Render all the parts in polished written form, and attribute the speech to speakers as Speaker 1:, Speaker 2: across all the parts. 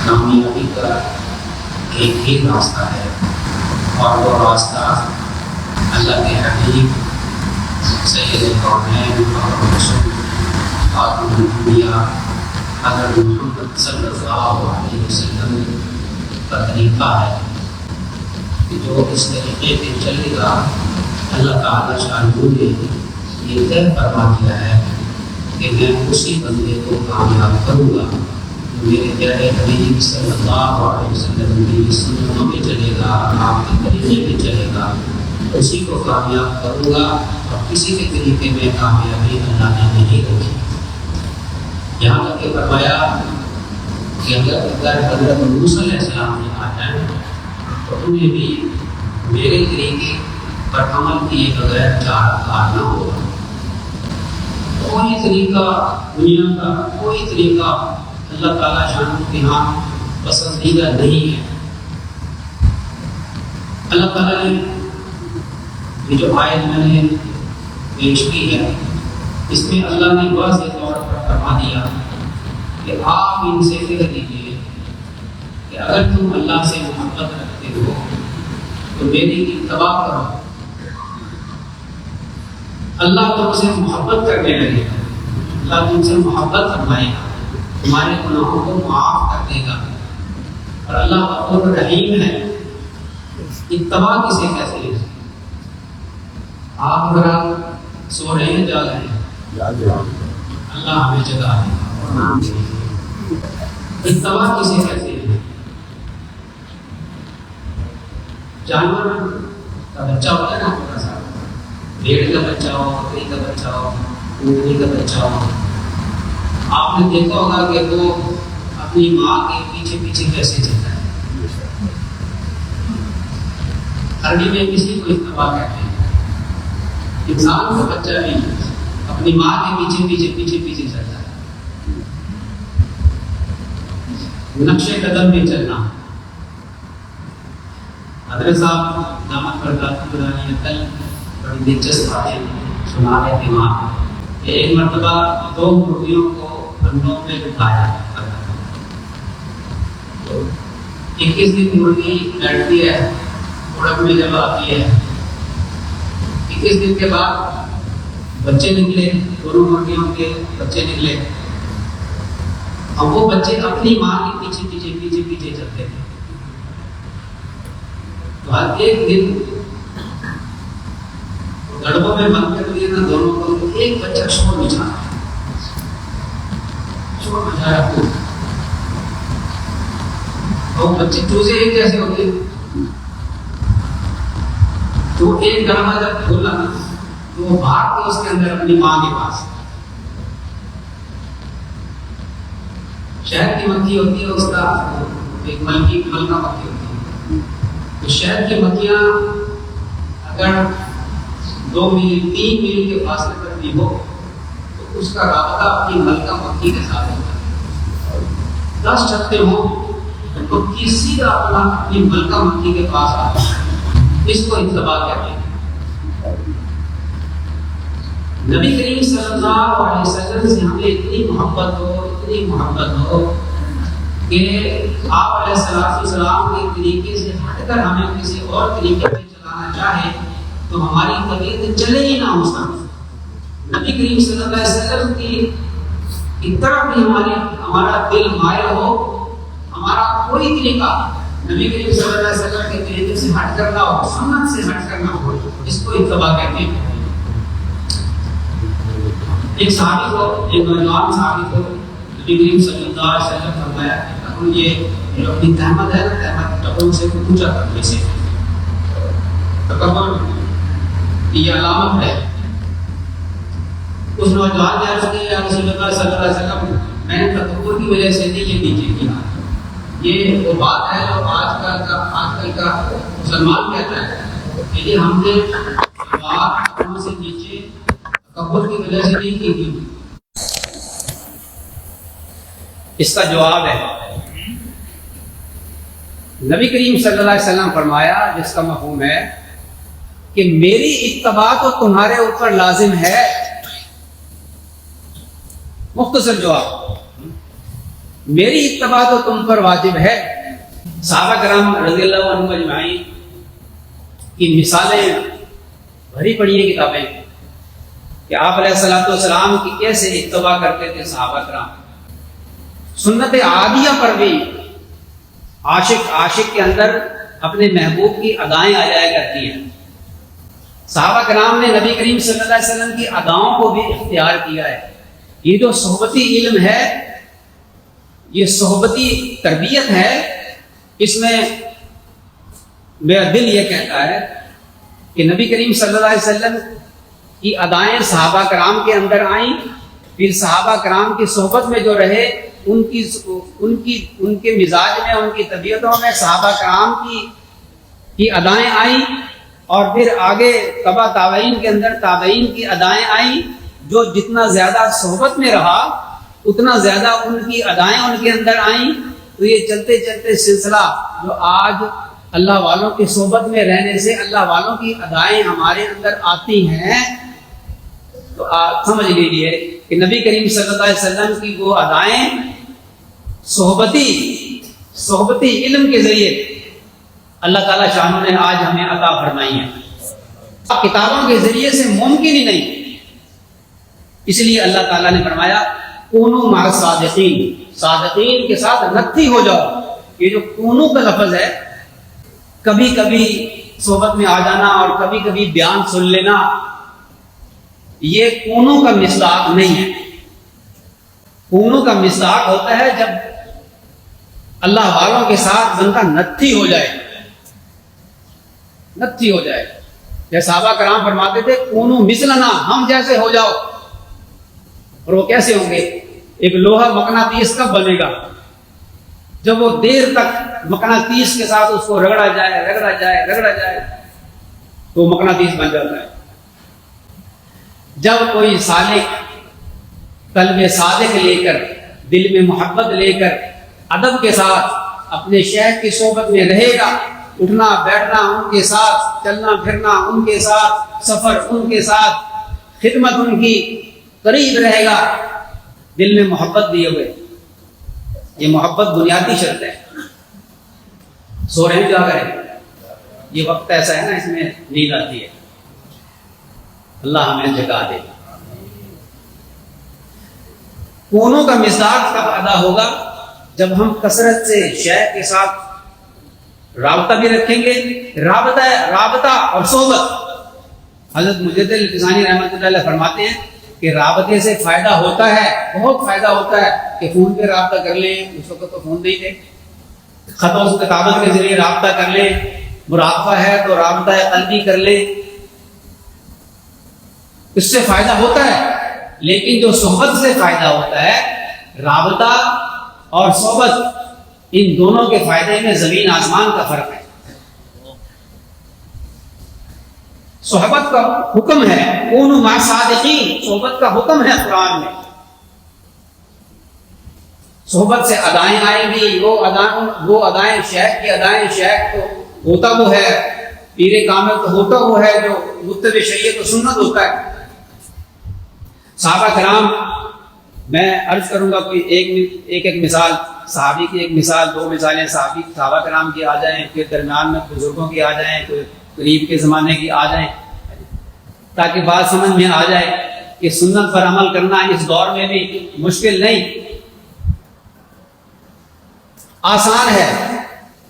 Speaker 1: کامیابی کا ایک ہی راستہ ہے، اور وہ راستہ اللہ کے حبیب سید الکونین اور رسول خاتم الانبیاء حضرت محمد صلی اللہ علیہ وسلم کا طریقہ ہے کہ جو اس طریقے پہ چلے گا اللہ تعالیٰ شاہ نے یہ طے فرما دیا ہے کہ میں اسی بندے کو کامیاب کروں گا جو میرے پیارے حبیب صلی اللہ علیہ وسلم کی سنتوں میں چلے گا، آپ کے طریقے میں چلے گا، اسی کو کامیاب کروں گا، اور کسی کے طریقے میں کامیابی اللہ نے نہیں رکھی۔ یہاں تک کہ فرمایا کہ اگر حضرت موسیٰ علیہ السلام نے آ جائیں تو انہیں بھی میرے طریقے پر عمل کیے بغیر کار نہ ہوگا۔ کوئی طریقہ دنیا کا، کوئی طریقہ اللہ تعالیٰ شان کے ہاں پسندیدہ نہیں ہے۔ اللہ تعالیٰ نے یہ جو آیت میں نے پیش کی ہے، اس میں اللہ نے واضح طور پر فرما دیا کہ آپ ان سے کہہ دیجیے کہ اگر تم اللہ سے محبت رکھتے ہو تو میری اتباع کرو۔ اللہ تم سے محبت کرنے لگے گا، اللہ تم سے محبت فرمائے گا، تمہارے گناہوں کو معاف کر دے گا، اور اللہ غفور رحیم ہے۔ اتباع کسے کہتے ہیں؟ آپ ذرا سو رہے ہیں، جاگ رہے ہیں؟ اللہ ہمیں جگا دے۔ اتباع کسے کہتے ہیں؟ جانور کا بچہ ہوتا ہے نا، تھوڑا سا بھیڑ کا بچہ ہو، بکری کا بچہ ہو، اونٹنی کا بچہ ہو، آپ نے دیکھا ہوگا کہ وہ اپنی ماں کے پیچھے پیچھے کیسے چلتا ہے۔ عربی میں کسی کو اتباع کہتے ہیں۔ انسان کا بچہ بھی اپنی ماں کے پیچھے پیچھے چلتا ہے، نقش قدم پہ چلنا۔ حضرت صاحب دامت برداشت قرآن کل بڑی دلچسپ باتیں سنا رہے تھے وہاں۔ ایک مرتبہ دو مرغیوں کو انڈوں میں ڈبایا، 21 دن مرغی بیٹھتی ہے، اڑپ میں جب آتی ہے، 21 دن کے بعد بچے نکلے، دونوں مرغیوں کے بچے نکلے، اور وہ بچے اپنی ماں کے پیچھے چلتے تھے۔ تو ہر ایک دن گڑبوں میں بند کر دیا نا دونوں کو، ایک بچہ شور مچا رہا ہے، اور بچے چوزے ایک جیسے ہوتے ہیں، تو ایک گڑبا جب کھولا تو وہ بھاگ کے اس کے اندر اپنی ماں کے پاس، شہد کی مکھی ہوتی ہے، اس کا ایک ملکہ مکھی ہوتی ہے، تو شہد کی مکھیاں اگر 2 میل 3 میل کے فاصلے پر بھی ہو تو اس کا رابطہ اپنی ملکہ مکھی کے ساتھ ہوتا ہے۔ 10 چھتے ہوں تو سیدھا اپنی ملکہ مکھی کے پاس آتا ہے۔ اس کو اتباع کہتے ہیں۔ نبی کریم صلی اللہ علیہ وسلم سے ہمیں اتنی محبت ہو کہ آپ علیہ السلام کے طریقے سے ہٹ کر ہمیں کسی اور طریقے پہ چلانا چاہے تو ہماری طبیعت چلے ہی نہ ہو سکتی۔ نبی کریم صلی اللہ علیہ وسلم کی طرف بھی ہمارا دل مائل ہو، ہمارا کوئی طریقہ نبی کریم صلی اللہ علیہ وسلم کے طریقے سے ہٹ کرنا ہو، سنت سے ہٹ کرنا ہو، اس کو اتباع کہتے ہیں۔ ایک صحابی کو، ایک نوجوان صحابی کو نبی کریم صلی اللہ علیہ وسلم فرمایا کہ یہ جو اپنی تہمت ہے نا، تہمت ٹکروں سے اونچا کرنے سے، تکبر یہ علامت ہے۔ اس نوجوان نے عرض کیا یا رسول اللہ صلی اللہ علیہ وسلم، میں نے تکبر کی وجہ سے نہیں یہ نیچے کیا، یہ وہ بات ہے جو آج کل کا مسلمان کہتا ہے کہ یہ ہم نے بات ہم سے نیچے تکبر کی وجہ سے نہیں کی تھی۔ اس کا جواب ہے نبی کریم صلی اللہ علیہ وسلم فرمایا، جس کا مفہوم ہے کہ میری اتباع تو تمہارے اوپر لازم ہے۔ مختصر جواب،
Speaker 2: میری اتباع تو تم پر واجب ہے۔ صحابہ کرام رضی اللہ عنہم اجمعین کی مثالیں بھری پڑی ہیں کتابیں کہ آپ علیہ الصلوۃ والسلام کی کیسے اتباع کرتے تھے صحابہ کرام۔ سنت عادیہ پر بھی عاشق کے اندر اپنے محبوب کی ادائیں آ جایا کرتی ہیں۔ صحابہ کرام نے نبی کریم صلی اللہ علیہ وسلم کی اداؤں کو بھی اختیار کیا ہے۔ یہ جو صحبتی علم ہے، یہ صحبتی تربیت ہے، اس میں میرا دل یہ کہتا ہے کہ نبی کریم صلی اللہ علیہ وسلم کی ادائیں صحابہ کرام کے اندر آئیں، پھر صحابہ کرام کی صحبت میں جو رہے، ان کے مزاج میں، ان کی طبیعتوں میں صحابہ کرام کی ادائیں آئیں، اور پھر آگے تبع تابعین کے اندر تابعین کی ادائیں آئیں۔ جو جتنا زیادہ صحبت میں رہا اتنا زیادہ ان کی ادائیں ان کے اندر آئیں۔ تو یہ چلتے چلتے سلسلہ جو آج اللہ والوں کی صحبت میں رہنے سے اللہ والوں کی ادائیں ہمارے اندر آتی ہیں، تو آپ سمجھ لیجیے کہ نبی کریم صلی اللہ علیہ وسلم کی وہ ادائیں صحبتی علم کے ذریعے اللہ تعالیٰ شانوں نے آج ہمیں عطا فرمائی ہیں۔ کتابوں کے ذریعے سے ممکن ہی نہیں، اس لیے اللہ تعالیٰ نے فرمایا کونوا مع الصادقین، صادقین کے ساتھ نتھی ہو جاؤ۔ یہ جو کونو کا لفظ ہے، کبھی کبھی صحبت میں آ جانا اور کبھی کبھی بیان سن لینا، یہ کونو کا مصداق نہیں ہے۔ کونو کا مصداق ہوتا ہے جب اللہ والوں کے ساتھ بندہ نتھی ہو جائے، نتھی ہو جائے۔ جیسے صحابہ کرام فرماتے تھے کونو مثلنا، ہم جیسے ہو جاؤ۔ اور وہ کیسے ہوں گے؟ ایک لوہا مقناطیس کب بنے گا؟ جب وہ دیر تک مقناطیس کے ساتھ اس کو رگڑا جائے تو مقناطیس بن جاتا ہے۔ جب کوئی سالک قلب صادق لے کر، دل میں محبت لے کر، ادب کے ساتھ اپنے شیخ کی صحبت میں رہے گا، اٹھنا بیٹھنا ان کے ساتھ، چلنا پھرنا ان کے ساتھ، سفر ان کے ساتھ، خدمت ان کی قریب رہے گا، دل میں محبت دیے ہوئے۔ یہ محبت بنیادی شرط ہے۔ سو رہے ہیں کیا کریں؟ یہ وقت ایسا ہے نا، اس میں نیند آتی ہے، اللہ ہمیں جگا دے۔ کونوں کا مصداق کب ادا ہوگا؟ جب ہم کثرت سے شیخ کے ساتھ رابطہ بھی رکھیں گے۔ رابطہ اور صحبت، حضرت مجدد الفسانی رحمۃ اللہ علیہ فرماتے ہیں کہ رابطے سے فائدہ ہوتا ہے، بہت فائدہ ہوتا ہے کہ فون پہ رابطہ کر لیں، اس وقت تو فون نہیں تھے، خط و کتابت کے ذریعے رابطہ کر لیں، مراقبہ ہے تو رابطہ قلبی کر لیں، اس سے فائدہ ہوتا ہے۔ لیکن جو صحبت سے فائدہ ہوتا ہے، رابطہ اور صحبت، ان دونوں کے فائدے میں زمین آسمان کا فرق ہے۔ صحبت کا حکم ہے کونوا مع الصادقین، صحبت کا حکم ہے قرآن میں۔ صحبت سے ادائیں آئیں گی، وہ ادائیں شیخ کی ادائیں، شیخ تو ہوتا وہ ہے، پیر کامل تو ہوتا وہ ہے جو متبع شریعت و سنت ہوتا ہے۔ صحابہ کرام، میں عرض کروں گا کوئی ایک مثال، صحابی کی ایک مثال، دو مثالیں صحابہ کرام کی آ جائیں، پھر درمیان میں بزرگوں کی آ جائیں، کوئی قریب کے زمانے کی آ جائیں، تاکہ بات سمجھ میں آ جائے کہ سنت پر عمل کرنا اس دور میں بھی مشکل نہیں، آسان ہے۔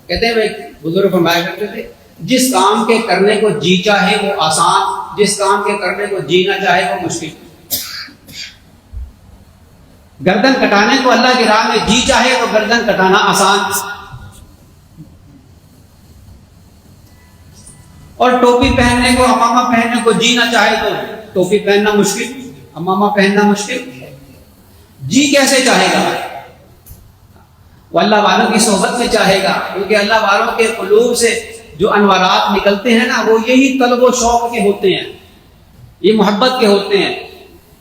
Speaker 2: کہتے ہیں بھائی، بزرگ فرمایا کرتے تھے جس کام کے کرنے کو جی چاہے وہ آسان، جس کام کے کرنے کو جی نہ چاہے وہ مشکل۔ گردن کٹانے کو اللہ کی راہ میں جی چاہے تو گردن کٹانا آسان، اور ٹوپی پہننے کو، امامہ پہننے کو جی نہ چاہے تو ٹوپی پہننا مشکل، امامہ پہننا مشکل۔ جی کیسے چاہے گا؟ وہ اللہ والوں کی صحبت میں چاہے گا، کیونکہ اللہ والوں کے قلوب سے جو انوارات نکلتے ہیں نا، وہ یہی طلب و شوق کے ہوتے ہیں، یہ محبت کے ہوتے ہیں۔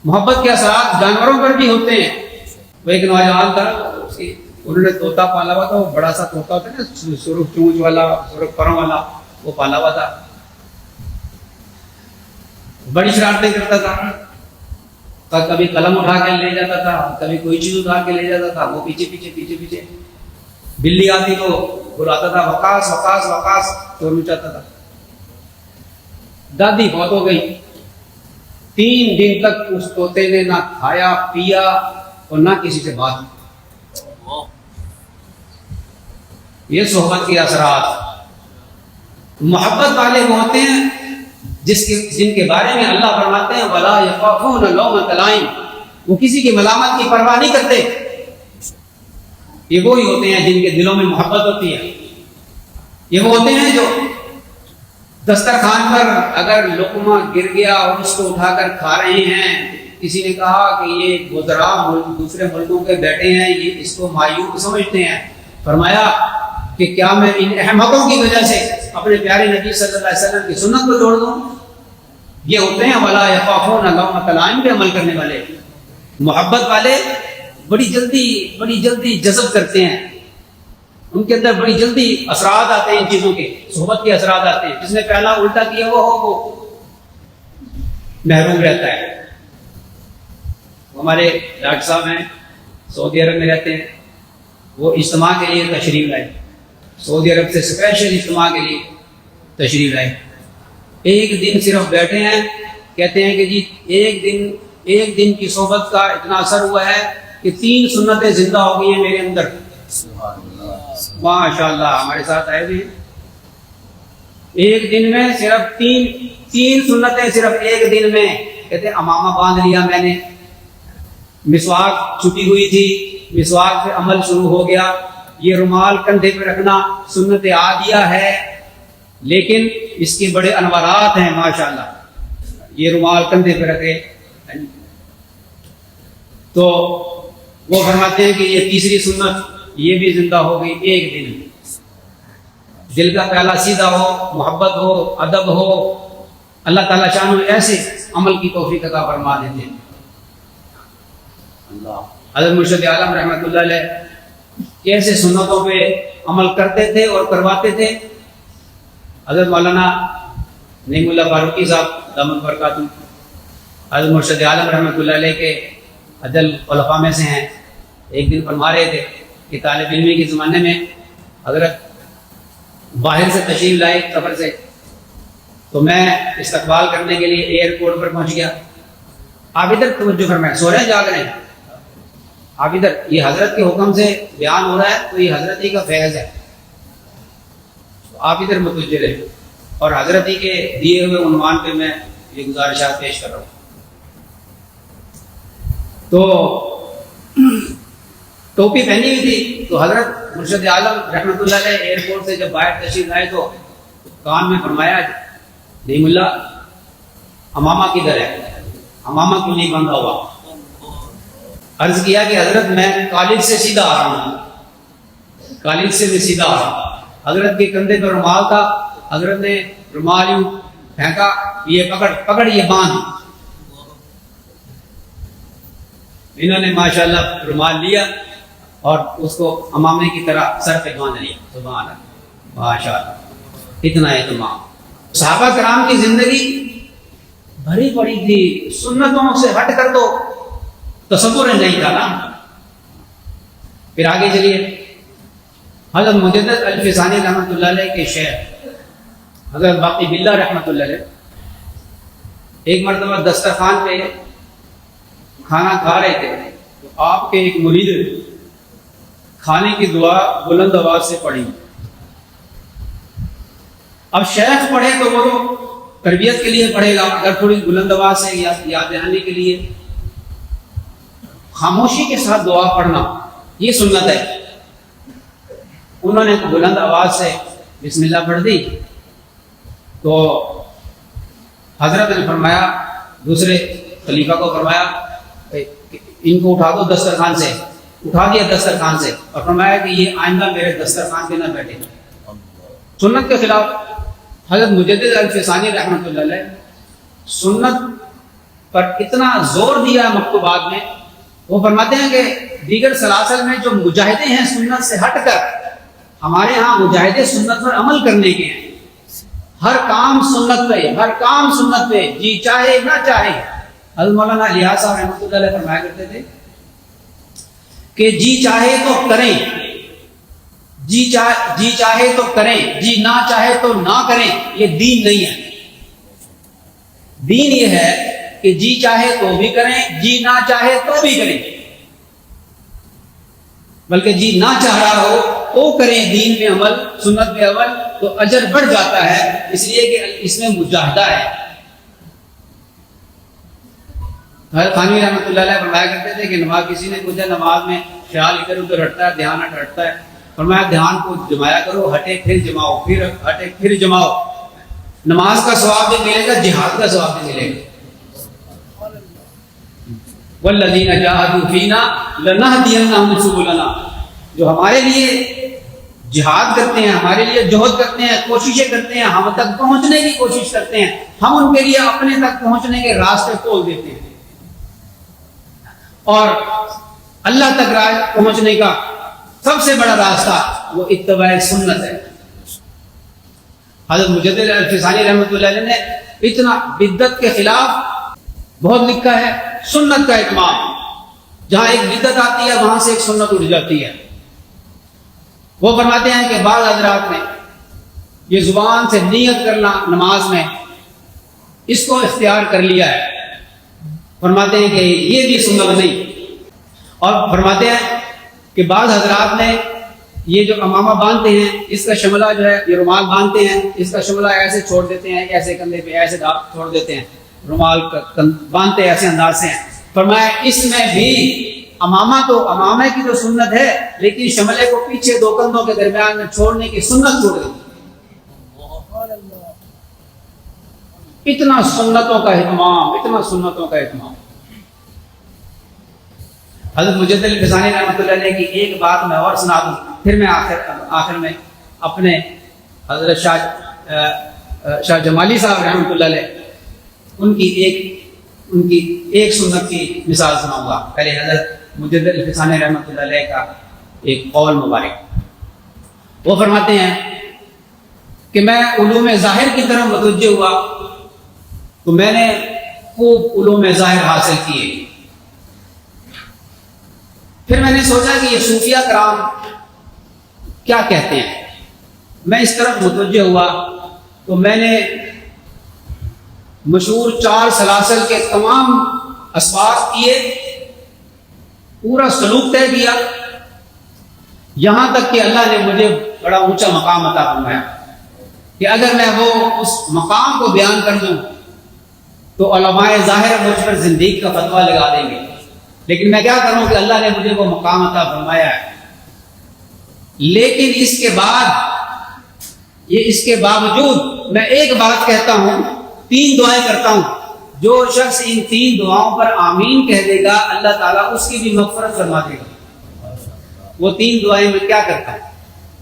Speaker 2: محبت کے اثرات جانوروں پر بھی ہوتے ہیں۔ وہ ایک نوجوان تھا، انہوں نے طوطا پالا ہوا تھا، وہ بڑا سا طوطا ہوتا ہے نا، سرخ چونچ والا، سرخ پروں والا، وہ پالا ہوا تھا، بڑی شرارتیں کرتا تھا۔ کبھی قلم اٹھا کے لے جاتا تھا، کبھی کوئی چیز اٹھا کے لے جاتا تھا، وہ پیچھے پیچھے پیچھے پیچھے، بلی آتی تو بلاتا تھا وقاص وقاص وقاص، تو نچاتا تھا۔ دادی بہت ہو گئی، 3 دن تک اس طوطے نے نہ کھایا پیا اور نہ کسی سے بات۔ یہ صحبت کے اثرات۔ محبت والے وہ ہوتے ہیں جن کے بارے میں اللہ فرماتے ہیں وَلَا يَخَافُونَ لَوْمَةَ لَائِمٍ، وہ کسی کی ملامت کی پرواہ نہیں کرتے۔ یہ وہی ہوتے ہیں جن کے دلوں میں محبت ہوتی ہے۔ یہ وہ ہوتے ہیں جو دسترخوان پر اگر لقمہ گر گیا اور اس کو اٹھا کر کھا رہے ہیں، کسی نے کہا کہ یہ وزراء دوسرے ملکوں کے بیٹھے ہیں، یہ اس کو مایوب سمجھتے ہیں، فرمایا کہ کیا میں ان احمقوں کی وجہ سے اپنے پیارے نبی صلی اللہ علیہ وسلم کی سنت کو چھوڑ دوں؟ یہ ہوتے ہیں وَلَا يَخَافُونَ لَوْمَةَ لَائِمٍ پہ عمل کرنے والے۔ محبت والے بڑی جلدی جذب کرتے ہیں، ان کے اندر بڑی جلدی اثرات آتے ہیں ان چیزوں کے، صحبت کے اثرات آتے ہیں۔ جس نے پہلا الٹا کیا وہ محروم رہتا ہے۔ ہمارے ڈاکٹر صاحب ہیں، سعودی عرب میں رہتے ہیں، وہ اجتماع کے لیے تشریف لائے، سعودی عرب سے اسپیشل اجتماع کے لیے تشریف لائے۔ ایک دن صرف بیٹھے ہیں، کہتے ہیں کہ جی ایک دن کی صحبت کا اتنا اثر ہوا ہے کہ 3 سنتیں زندہ ہو گئی ہیں میرے اندر۔ ماشاء اللہ، ہمارے ساتھ آئے بھی ایک دن میں صرف تین سنتیں، صرف ایک دن میں۔ کہتے ہیں امامہ باندھ لیا میں نے، مسواک چھٹی ہوئی تھی، مسواک پہ عمل شروع ہو گیا، یہ رومال کندھے پہ رکھنا سنت عادیہ ہے، لیکن اس کے بڑے انوارات ہیں ماشاءاللہ۔ یہ رومال کندھے پہ رکھے تو وہ فرماتے ہیں کہ یہ تیسری سنت یہ بھی زندہ ہو گئی ایک دن۔ دل کا پیالہ سیدھا ہو، محبت ہو، ادب ہو، اللہ تعالیٰ شان ایسے عمل کی توفیق عطا فرما دیتے ہیں۔ حضرت مرشد عالم رحمۃ اللہ علیہ کیسے سنتوں پہ عمل کرتے تھے اور کرواتے تھے۔ حضرت مولانا نعیم اللہ فاروقی صاحب دامت برکاتہ حضرت مرشد عالم رحمۃ اللہ علیہ کے عدل خلفاء میں سے ہیں۔ ایک دن فرما رہے تھے کہ طالب علمی کے زمانے میں حضرت باہر سے تشریف لائے سفر سے، تو میں استقبال کرنے کے لیے ایئرپورٹ پر پہنچ گیا۔ آپ ادھر توجہ فرمائیں، سو رہے ہیں جاگ رہے ہیں آپ ادھر، یہ حضرت کے حکم سے بیان ہو رہا ہے تو یہ حضرت ہی کا فیض ہے، آپ ادھر متوجہ رہے، اور حضرت ہی کے دیے ہوئے عنوان پہ میں یہ گزارشات پیش کر رہا ہوں۔ تو ٹوپی پہنی ہوئی تھی، تو حضرت مرشد عالم رحمۃ اللہ علیہ ایئرپورٹ سے جب باہر تشریف آئے تو کان میں فرمایا نعیم اللہ امامہ کدھر ہے، امامہ کیوں نہیں بندھا ہوا؟ عرض کیا کہ حضرت میں کالج سے سیدھا آ رہا ہوں، کالج سے میں سیدھا آ رہا ہوں۔ حضرت کے کندھے پر رومال تھا، حضرت نے رومال یوں پھینکا، یہ پکڑ یہ باندھ۔ انہوں نے ماشاءاللہ رومال لیا اور اس کو امامے کی طرح سر پہ باندھ لیا۔ سبحان اللہ، ماشاءاللہ، اتنا اہتمام۔ صحابہ کرام کی زندگی بھری پڑی تھی، سنتوں سے ہٹ کر تو تصور نہیں تھا نا۔ پھر آگے چلیے، حضرت مجدد الفسانی رحمۃ اللہ علیہ کے شیخ حضرت باقی باللہ رحمۃ اللہ علیہ ایک مرتبہ دسترخوان پہ کھانا کھا رہے تھے، تو آپ کے ایک مرید کھانے کی دعا بلند آواز سے پڑھی۔ اب شیخ پڑھے تو وہ تربیت کے لیے پڑھے گا، اگر تھوڑی بلند آواز سے یاد دہانی کے لیے خاموشی کے ساتھ دعا پڑھنا یہ سنت ہے۔ انہوں نے بلند آواز سے بسم اللہ پڑھ دی تو حضرت نے فرمایا، دوسرے خلیفہ کو فرمایا ان کو اٹھا دو دسترخوان سے، اٹھا دیا دسترخوان سے، اور فرمایا کہ یہ آئندہ میرے دسترخوان پہ نہ بیٹھے۔ سنت کے خلاف حضرت مجدد الفسانی رحمۃ اللہ علیہ سنت پر اتنا زور دیا مکتوبات میں، وہ فرماتے ہیں کہ دیگر سلاسل میں جو مجاہدے ہیں سنت سے ہٹ کر، ہمارے ہاں مجاہدے سنت پر عمل کرنے کے ہیں، ہر کام سنت پہ، ہر کام سنت پہ، جی چاہے نہ چاہے حضرت مولانا الیاس صاحب رحمۃ اللہ علیہ فرمایا کرتے تھے کہ جی چاہے تو کریں، جی چاہے تو کریں، جی نہ چاہے تو نہ کریں، یہ دین نہیں ہے۔ دین یہ ہے کہ جی چاہے تو بھی کریں، جی نہ چاہے تو بھی کریں، بلکہ جی نہ چاہ رہا ہو تو کریں دین میں عمل، سنت میں عمل، تو اجر بڑھ جاتا ہے، اس لیے کہ اس میں مجاہدہ ہے۔ حضرت تھانوی رحمۃ اللہ علیہ فرمایا کرتے تھے کہ نماز، کسی نے پوچھا نماز میں خیال ادھر ادھر ہٹتا ہے، دھیان ہٹتا ہے، فرمایا دھیان کو جمایا کرو، ہٹے پھر جماؤ، پھر ہٹے پھر جماؤ، نماز کا ثواب بھی ملے گا، جہاد کا ثواب بھی ملے گا۔ والذین جاہدوا فینا لنہدینہم سبلنا، جو ہمارے لیے جہاد کرتے ہیں، ہمارے لیے جہد کرتے ہیں، کوششیں کرتے ہیں، ہم تک پہنچنے کی کوشش کرتے ہیں، ہم ان کے لیے اپنے تک پہنچنے کے راستے کھول دیتے ہیں، اور اللہ تک پہنچنے کا سب سے بڑا راستہ وہ اتباع سنت ہے۔ حضرت مجدد الفسانی رحمۃ اللہ علیہ نے اتنا بدعت کے خلاف بہت لکھا ہے، سنت کا اتمام، جہاں ایک بدعت آتی ہے وہاں سے ایک سنت اٹھ جاتی ہے۔ وہ فرماتے ہیں کہ بعض حضرات نے یہ زبان سے نیت کرنا نماز میں، اس کو اختیار کر لیا ہے، فرماتے ہیں کہ یہ بھی سنت نہیں، اور فرماتے ہیں کہ بعض حضرات نے یہ جو امامہ باندھتے ہیں، اس کا شملہ جو ہے، یہ رومال باندھتے ہیں، اس کا شملہ ایسے چھوڑ دیتے ہیں، ایسے کندھے پہ ایسے چھوڑ دیتے ہیں، رومال باندھتے ایسے انداز سے ہیں، فرمایا اس میں بھی امامہ تو امامہ کی تو سنت ہے، لیکن شملے کو پیچھے دو کندھوں کے درمیان میں چھوڑنے کی سنت چھوڑ دی۔ اتنا سنتوں کا اہتمام، اتنا سنتوں کا اہتمام۔ حضرت مجدد الفسانی رحمۃ اللہ علیہ کی ایک بات میں اور سنا دوں، پھر میں آخر میں اپنے حضرت شاہ جمالی صاحب رحمۃ اللہ علیہ ان کی ایک سنت کی مثال سناؤں گا۔ پہلے حضرت مجدد الفسانی رحمۃ اللہ علیہ کا ایک قول مبارک، وہ فرماتے ہیں کہ میں علوم ظاہر کی طرف متوجہ ہوا تو میں نے خوب علوم ظاہر حاصل کیے، پھر میں نے سوچا کہ یہ صوفیہ کرام کیا کہتے ہیں، میں اس طرف متوجہ ہوا تو میں نے مشہور 4 سلاسل کے تمام اسباب کیے، پورا سلوک طے کیا، یہاں تک کہ اللہ نے مجھے بڑا اونچا مقام عطا فرمایا کہ اگر میں وہ اس مقام کو بیان کر دوں تو علماء ظاہر مجھ پر زندگی کا فتویٰ لگا دیں گے، لیکن میں کیا کروں کہ اللہ نے مجھے وہ مقام عطا فرمایا ہے۔ لیکن اس کے باوجود میں ایک بات کہتا ہوں، 3 دعائیں کرتا ہوں، جو شخص ان 3 دعاؤں پر آمین کہہ دے گا اللہ تعالیٰ اس کی بھی مغفرت فرما دے گا۔ وہ 3 دعائیں میں کیا کرتا ہوں؟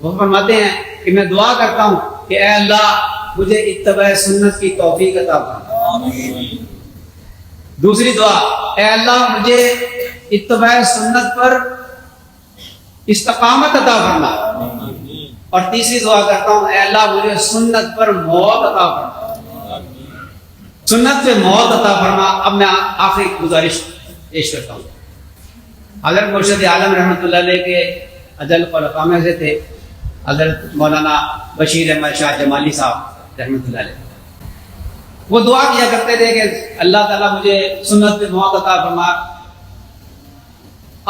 Speaker 2: وہ فرماتے ہیں کہ میں دعا کرتا ہوں کہ اے اللہ مجھے اتباع سنت کی توفیق عطا فرما۔ دوسری دعا، اے اللہ مجھے اتباع سنت پر استقامت عطا فرما۔ اور تیسری دعا کرتا ہوں، اے اللہ مجھے سنت پر موت عطا فرما، سنت پہ موت عطا فرما۔ اب میں آخری گزارش پیش کرتا ہوں۔ حضرت مرشد عالم رحمۃ اللہ علیہ کے اجل خلفاء میں سے تھے حضرت مولانا بشیر احمد شاہ جمالی صاحب رحمۃ اللہ علیہ، وہ دعا کیا کرتے تھے کہ اللہ تعالیٰ مجھے سنت پہ موت عطا فرما۔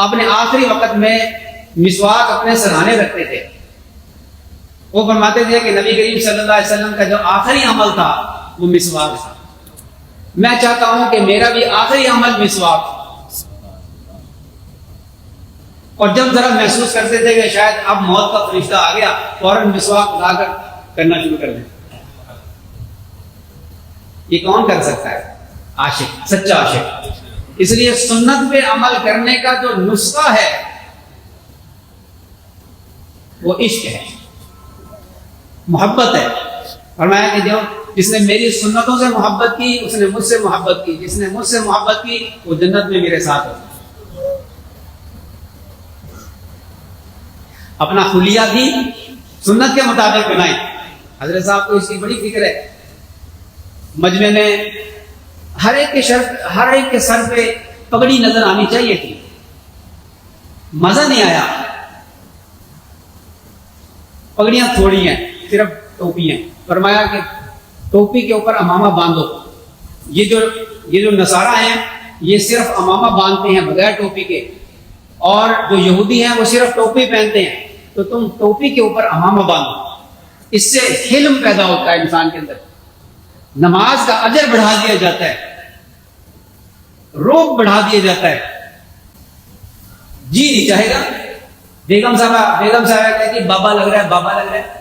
Speaker 2: اپنے آخری وقت میں مسواک اپنے سرہانے رکھتے تھے، وہ فرماتے تھے کہ نبی کریم صلی اللہ علیہ وسلم کا جو آخری عمل تھا وہ مسواک تھا، میں چاہتا ہوں کہ میرا بھی آخری عمل مسواک، اور جب ذرا محسوس کرتے تھے کہ شاید اب موت کا فرشتہ آ گیا، فوراً مسواک اٹھا کر کرنا شروع کر دیں۔ یہ کون کر سکتا ہے؟ عاشق، سچا عاشق۔ اس لیے سنت پہ عمل کرنے کا جو نسخہ ہے وہ عشق ہے، محبت ہے۔ فرمایا کہ جس نے میری سنتوں سے محبت کی اس نے مجھ سے محبت کی، جس نے مجھ سے محبت کی وہ جنت میں میرے ساتھ ہوگا۔ اپنا خلیہ بھی سنت کے مطابق بنائیں۔ حضرت صاحب کو اس کی بڑی فکر ہے۔ مجمع میں ہر ایک کے سر پہ پگڑی نظر آنی چاہیے تھی، مزہ نہیں آیا. پگڑیاں تھوڑی ہیں، صرف ٹوپی ہیں. فرمایا کہ ٹوپی کے اوپر امامہ باندھو. یہ جو نصارہ ہیں یہ صرف امامہ باندھتے ہیں بغیر ٹوپی کے، اور جو یہودی ہیں وہ صرف ٹوپی پہنتے ہیں. تو تم ٹوپی کے اوپر امامہ باندھو. اس سے حلم پیدا ہوتا ہے انسان کے اندر، نماز کا اجر بڑھا دیا جاتا ہے، روب بڑھا دیا جاتا ہے. جی نہیں چاہے گا. بیگم صاحبہ کہتی بابا لگ رہا ہے، بابا لگ رہا ہے.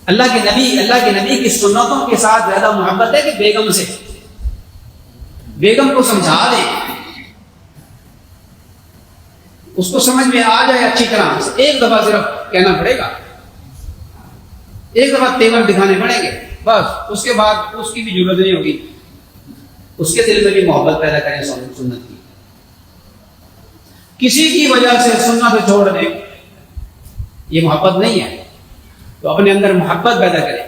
Speaker 2: اللہ کے نبی کی سنتوں کے ساتھ زیادہ محبت ہے کہ بیگم سے. بیگم کو سمجھا دیں، اس کو سمجھ میں آ جائے اچھی طرح سے. ایک دفعہ صرف کہنا پڑے گا، ایک دفعہ تیور دکھانے پڑیں گے، بس. اس کے بعد اس کی بھی ضرورت نہیں ہوگی. اس کے دل میں بھی محبت پیدا کریں سنت کی. کسی کی وجہ سے سنت چھوڑ دیں، یہ محبت نہیں ہے. تو اپنے اندر محبت پیدا کریں.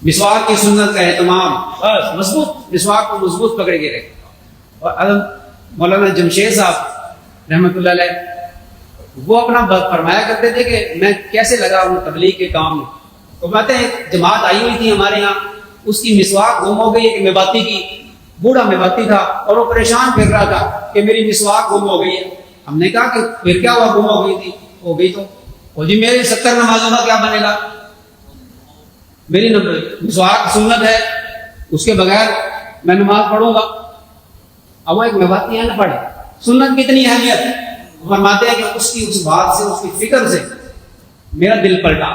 Speaker 2: مسواک کی سنت کا اہتمام، بس مضبوط مسواک کو مضبوط پکڑ کے رکھیں. اور مولانا جمشید صاحب رحمۃ اللہ علیہ وہ اپنا فرمایا کرتے تھے کہ میں کیسے لگا ہوں تبلیغ کے کام میں. تو کہتے ہیں جماعت آئی ہوئی تھی ہمارے یہاں، اس کی مسواک گم ہو گئی. ایک میواتی کی، بوڑھا میواتی تھا، اور وہ پریشان پھر رہا تھا کہ میری مسواک گم ہو گئی ہے. ہم نے کہا کہ پھر کیا ہوا، گم ہو گئی تھی؟ ہو گئی تو وہ جی میرے 70 نمازوں کا کیا بنے گا؟ میری مسواک سنت ہے، اس کے بغیر میں نماز پڑھوں گا. اب وہ ایک میواتی ہے نہ پڑھے. سنت کی اتنی اہمیت ہے. فرماتے ہیں کہ اس بات سے، اس کی فکر سے میرا دل پلٹا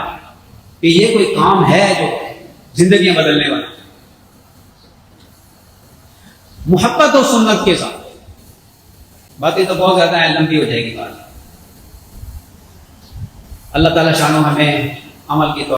Speaker 2: کہ یہ کوئی کام ہے جو زندگیاں بدلنے والا. محبت و سنت کے ساتھ. باتیں تو بہت زیادہ ہیں، لمبی ہو جائے گی بات. اللہ تعالیٰ شانو ہمیں عمل کی